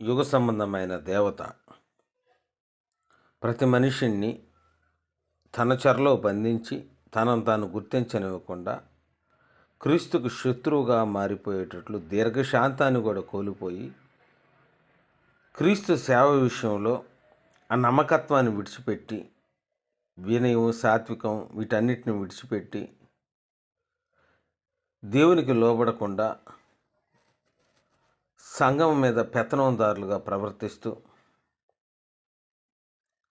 యుగ సంబంధమైన దేవత ప్రతి మనిషిని తన చెరలో బంధించి తనను తాను గుర్తించనివ్వకుండా క్రీస్తుకు శత్రువుగా మారిపోయేటట్లు దీర్ఘశాంతాన్ని కూడా కోల్పోయి క్రీస్తు సేవ విషయంలో ఆ నమ్మకత్వాన్ని విడిచిపెట్టి వినయం సాత్వికం వీటన్నిటిని విడిచిపెట్టి దేవునికి లోబడకుండా సంఘం మీద పెత్తనందారులుగా ప్రవర్తిస్తూ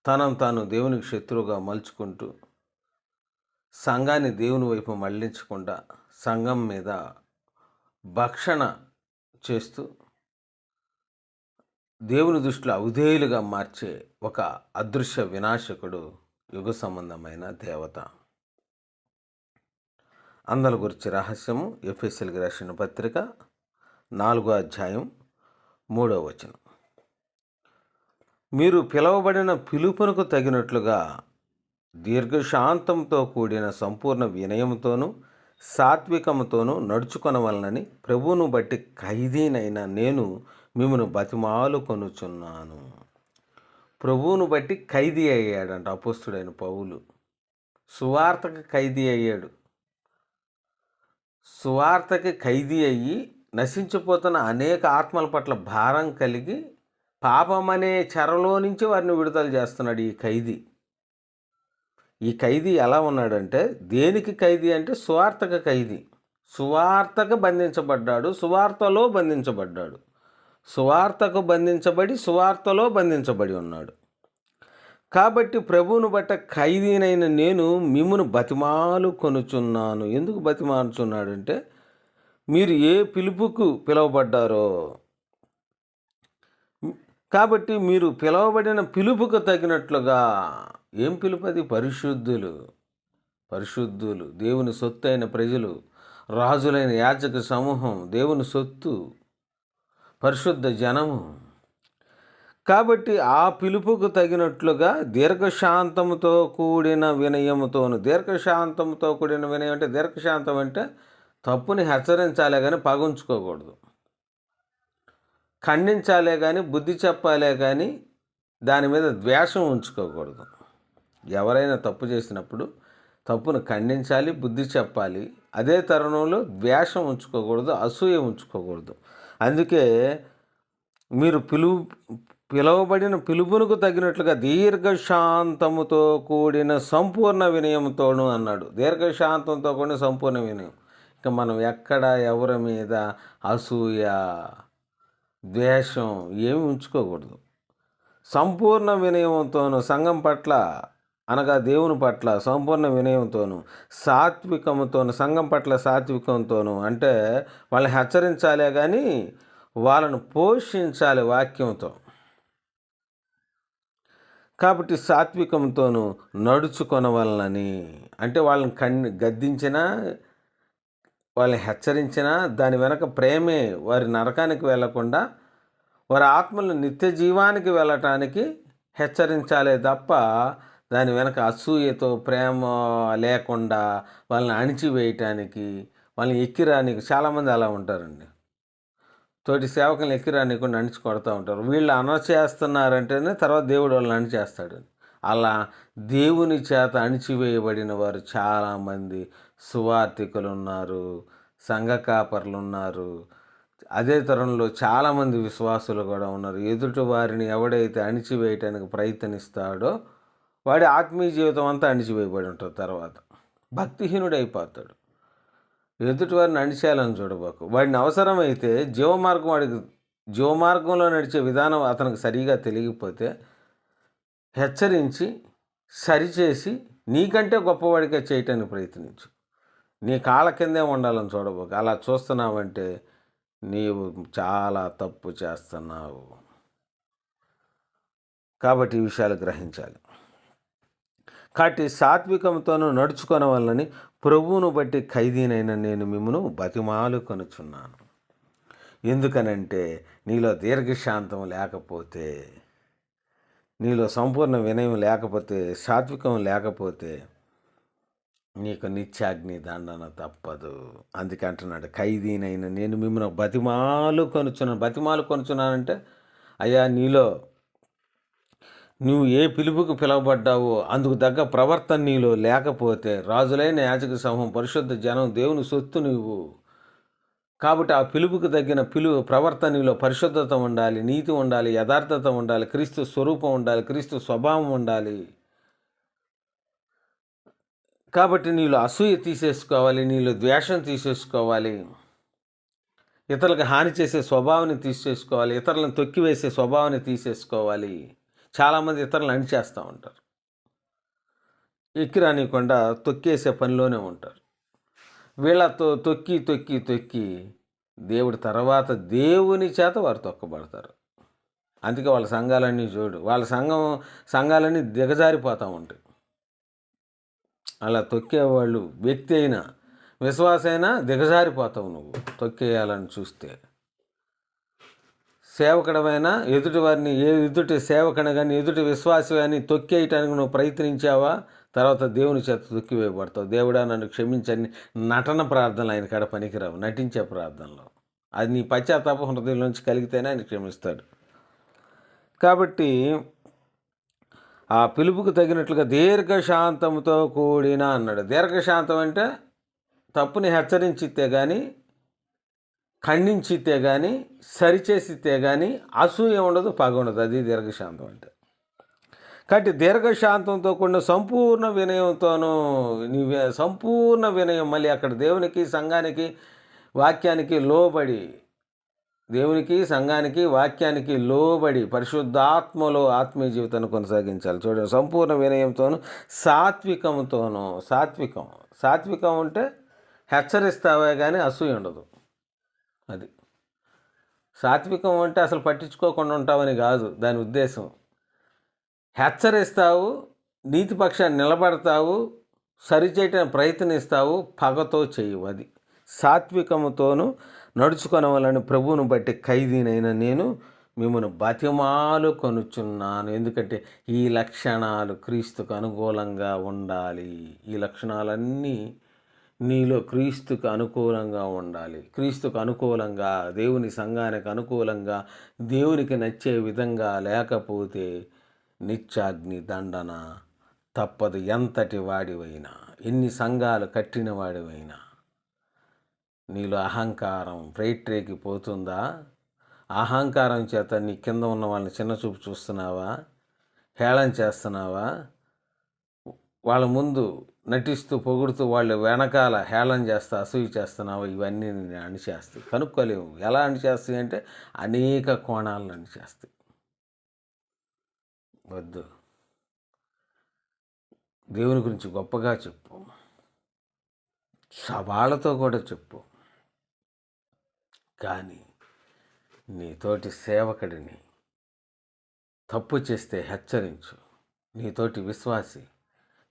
తనను తాను దేవునికి శత్రువుగా మలుచుకుంటూ సంఘాన్ని దేవుని వైపు మళ్లించకుండా సంఘం మీద భక్షణ చేస్తూ దేవుని దృష్టిలో అవిధేయులుగా మార్చే ఒక అదృశ్య వినాశకుడు యుగ సంబంధమైన దేవత. అందరి గురించి రహస్యము ఎఫెసీయులకు రాసిన పత్రిక 4వ అధ్యాయం 3వ వచనం. మీరు పిలువబడిన పిలుపునకు తగినట్లుగా దీర్ఘశాంతంతో కూడిన సంపూర్ణ వినయంతోనూ సాత్వికముతోనూ నడుచుకొనవలనని ప్రభువును బట్టి ఖైదీనైన నేను మిమ్మను బతిమాలు కొనుచున్నాను. ప్రభువును బట్టి ఖైదీ అయ్యాడంట అపోస్తుడైన పౌలు. సువార్తకి ఖైదీ అయ్యాడు. సువార్తకి ఖైదీ అయ్యి నశించిపోతున్న అనేక ఆత్మల పట్ల భారం కలిగి పాపం అనే చెరలో నుంచి వారిని విడుదల చేస్తున్నాడు ఈ ఖైదీ. ఈ ఖైదీ ఎలా ఉన్నాడంటే, దేనికి ఖైదీ అంటే సువార్తకు ఖైదీ. సువార్తకు బంధించబడ్డాడు, సువార్తలో బంధించబడ్డాడు. సువార్తకు బంధించబడి సువార్తలో బంధించబడి ఉన్నాడు. కాబట్టి ప్రభువును బట్ట ఖైదీనైన నేను మిమ్మును బతిమాలు కొనుచున్నాను. ఎందుకు బతిమాలుచున్నాడంటే, మీరు ఏ పిలుపుకు పిలువబడ్డారో, కాబట్టి మీరు పిలువబడిన పిలుపుకు తగినట్లుగా, ఏం పిలుపు అది? పరిశుద్ధులు, దేవుని సొత్తు అయిన ప్రజలు, రాజులైన యాజక సమూహం, దేవుని సొత్తు, పరిశుద్ధ జనము. కాబట్టి ఆ పిలుపుకు తగినట్లుగా దీర్ఘశాంతముతో కూడిన వినయముతోను. దీర్ఘశాంతంతో కూడిన వినయం అంటే, దీర్ఘశాంతం అంటే తప్పుని హెచ్చరించాలే కానీ పగుంచుకోకూడదు, ఖండించాలే కానీ బుద్ధి చెప్పాలే కానీ దాని మీద ద్వేషం ఉంచుకోకూడదు. ఎవరైనా తప్పు చేసినప్పుడు తప్పును ఖండించాలి, బుద్ధి చెప్పాలి. అదే తరుణంలో ద్వేషం ఉంచుకోకూడదు, అసూయ ఉంచుకోకూడదు. అందుకే మీరు పిలువబడిన పిలుపునకు తగినట్లుగా దీర్ఘశాంతముతో కూడిన సంపూర్ణ వినయంతోను అన్నాడు. దీర్ఘశాంతంతో కూడిన సంపూర్ణ వినయం. ఇక మనం ఎక్కడ ఎవరి మీద అసూయ ద్వేషం ఏమి ఉంచుకోకూడదు. సంపూర్ణ వినయంతోను సంఘం పట్ల అనగా దేవుని పట్ల సంపూర్ణ వినయంతోను సాత్వికముతోను, సంఘం పట్ల సాత్వికంతోను అంటే వాళ్ళని హెచ్చరించాలే కానీ వాళ్ళను పోషించాలి వాక్యంతో. కాబట్టి సాత్వికంతోను నడుచుకొనవలనని అంటే వాళ్ళని గద్దించినా వాళ్ళని హెచ్చరించినా దాని వెనక ప్రేమే వారి నరకానికి వెళ్లకుండా వారి ఆత్మలు నిత్య జీవానికి వెళ్ళటానికి హెచ్చరించాలే తప్ప దాని వెనక అసూయతో ప్రేమ లేకుండా వాళ్ళని అణిచివేయటానికి, వాళ్ళని ఎక్కిరానికి. చాలామంది అలా ఉంటారండి. తోటి సేవకులను ఎక్కిరానికుండా అణిచి కొడతా ఉంటారు. వీళ్ళు అణచేస్తున్నారంటేనే తర్వాత దేవుడు వాళ్ళని అణిచేస్తాడు. అలా దేవుని చేత అణిచివేయబడిన వారు చాలామంది సువార్థికులు ఉన్నారు, సంఘ కాపర్లు ఉన్నారు. అదే తరంలో చాలామంది విశ్వాసులు కూడా ఉన్నారు. ఎదుటి వారిని ఎవడైతే అణిచివేయటానికి ప్రయత్నిస్తాడో వాడి ఆత్మీయ జీవితం అంతా అణిచివేయబడి ఉంటుంది. తర్వాత భక్తిహీనుడు అయిపోతాడు. ఎదుటి వారిని అణిచేయాలని చూడబాకు. వాడిని అవసరమైతే జీవమార్గంలో నడిచే విధానం అతనికి సరిగా తెలియకపోతే హెచ్చరించి సరిచేసి నీకంటే గొప్పవాడిగా చేయటానికి ప్రయత్నించు. నీ కాళ్ళ కిందే ఉండాలని చూడబాకు. అలా చూస్తున్నావంటే నీవు చాలా తప్పు చేస్తున్నావు. కాబట్టి ఈ విషయాలు గ్రహించాలి. కాబట్టి సాత్వికంతోనూ నడుచుకొనవలనని ప్రభువును బట్టి ఖైదీనైన నేను మిమ్మును బతిమాలు కొనుచున్నాను. ఎందుకనంటే నీలో దీర్ఘశాంతం లేకపోతే, నీలో సంపూర్ణ వినయం లేకపోతే, సాత్వికం లేకపోతే నీకు నిత్యాగ్ని దండన తప్పదు. అందుకే అంటున్నాడు, ఖైదీనైన నేను మిమ్మల్ని బతిమాలు కొనుచున్నానంటే అయ్యా నీలో నువ్వు ఏ పిలుపుకు పిలువబడ్డావో అందుకు తగ్గ ప్రవర్తన నీలో లేకపోతే రాజులైన యాజక సమూహం పరిశుద్ధ జనం దేవుని సొత్తు నువ్వు. కాబట్టి ఆ పిలుపుకు తగ్గిన ప్రవర్తన నీలో పరిశుద్ధత ఉండాలి, నీతి ఉండాలి, యథార్థత ఉండాలి, క్రీస్తు స్వరూపం ఉండాలి, క్రీస్తు స్వభావం ఉండాలి. కాబట్టి నీలో అసూయ తీసేసుకోవాలి, నీలో ద్వేషం తీసేసుకోవాలి, ఇతరులకు హాని చేసే స్వభావాన్ని తీసేసుకోవాలి, ఇతరులను తొక్కివేసే స్వభావాన్ని తీసేసుకోవాలి. చాలామంది ఇతరులను అణిచేస్తూ ఉంటారు, ఎక్కిరానికుండా తొక్కేసే పనిలోనే ఉంటారు. వీళ్ళతో తొక్కి తొక్కి తొక్కి దేవుడి తర్వాత దేవుని చేత వారు తొక్కబడతారు. అందుకే వాళ్ళ సంఘాలన్నీ చూడు, వాళ్ళ సంఘాలన్నీ దిగజారిపోతూ ఉంటాయి. అలా తొక్కేవాళ్ళు వ్యక్తి అయినా విశ్వాసైనా దిగజారిపోతావు నువ్వు తొక్కేయాలని చూస్తే. సేవకుడమైనా ఎదుటి వారిని ఎదుటి సేవకుని కానీ ఎదుటి విశ్వాసి కానీ తొక్కేయటానికి నువ్వు ప్రయత్నించావా, తర్వాత దేవుని చేత తొక్కివేయబడతావు. దేవుడా నన్ను క్షమించని నటన ప్రార్థనలు ఆయన కాడ పనికిరావు, నటించే ప్రార్థనలో. అది నీ పశ్చాత్తాప హృదయంలోంచి కలిగితేనే ఆయన క్షమిస్తాడు. కాబట్టి ఆ పిలుపుకు తగినట్లుగా దీర్ఘశాంతంతో కూడిన అన్నాడు. దీర్ఘశాంతం అంటే తప్పుని హెచ్చరించితే కానీ, ఖండించితే కానీ, సరిచేసితే కానీ అసూయ ఉండదు, పగ ఉండదు. అది దీర్ఘశాంతం అంటే. కాబట్టి దీర్ఘశాంతంతో కూడిన సంపూర్ణ వినయంతోనూ, సంపూర్ణ వినయం, మళ్ళీ అక్కడ దేవునికి సంఘానికి వాక్యానికి లోబడి, దేవునికి సంఘానికి వాక్యానికి లోబడి పరిశుద్ధాత్మలో ఆత్మీయ జీవితాన్ని కొనసాగించాలి. చూడండి, సంపూర్ణ వినయంతోనూ సాత్వికంతోనూ. సాత్వికం అంటే హెచ్చరిస్తావే కానీ అసూయ ఉండదు. అది సాత్వికం అంటే అసలు పట్టించుకోకుండా ఉంటావని కాదు దాని ఉద్దేశం. హెచ్చరిస్తావు, నీతిపక్షాన్ని నిలబడతావు, సరిచేయటానికి ప్రయత్నిస్తావు, పగతో చేయవు. అది సాత్వికముతోనూ నడుచుకొనవలని ప్రభువును బట్టి ఖైదీనైనా నేను మిమ్మల్ని బతిమాలు కొనుచున్నాను. ఎందుకంటే ఈ లక్షణాలు క్రీస్తుకు అనుకూలంగా ఉండాలి. ఈ లక్షణాలన్నీ నీలో క్రీస్తుకు అనుకూలంగా ఉండాలి. క్రీస్తుకు అనుకూలంగా, దేవుని సంఘానికి అనుకూలంగా, దేవునికి నచ్చే విధంగా లేకపోతే నిత్యాగ్ని దండన తప్పదు. ఎంతటి వాడివైనా, ఎన్ని సంఘాలు కట్టిన వాడివైనా నీలో అహంకారం ప్రేట్రేకి పోతుందా? అహంకారం చేత నీ కింద ఉన్న వాళ్ళని చిన్నచూపు చూస్తున్నావా? హేళన చేస్తున్నావా? వాళ్ళ ముందు నటిస్తూ పొగుడుతూ వాళ్ళు వెనకాల హేళన చేస్తా అసూయ చేస్తున్నావా? ఇవన్నీ నేను అణిచేస్తాయి. కనుక్కోలేవు. ఎలా అణిచేస్తాయి అంటే అనేక కోణాలను అణిచేస్తాయి. వద్దు. దేవుని గురించి గొప్పగా చెప్పు, సవాళ్ళతో కూడా చెప్పు. కానీ నీతోటి సేవకుడిని తప్పు చేస్తే హెచ్చరించు, నీతోటి విశ్వాసి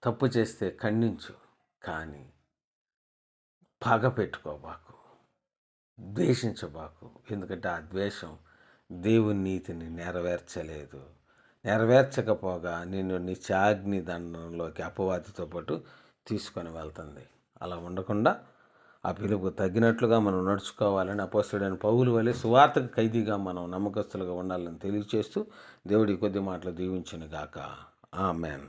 తప్పు చేస్తే ఖండించు. కానీ పగ పెట్టుకోబాకు, ద్వేషించబాకు. ఎందుకంటే ఆ ద్వేషం దేవుని నీతిని నెరవేర్చకపోగా నిన్ను నిత్యాగ్ని దండంలోకి అపవాదితో పాటు తీసుకొని వెళ్తుంది. అలా ఉండకుండా ఆ పిలుపుకు తగ్గినట్లుగా మనం నడుచుకోవాలని అపోస్తలుడైన పౌలు వలె సువార్తకు ఖైదీగా మనం నమ్మకస్తులుగా ఉండాలని తెలియచేస్తూ దేవుడి కొద్ది మాటలు దీవించును గాక. ఆమెన్.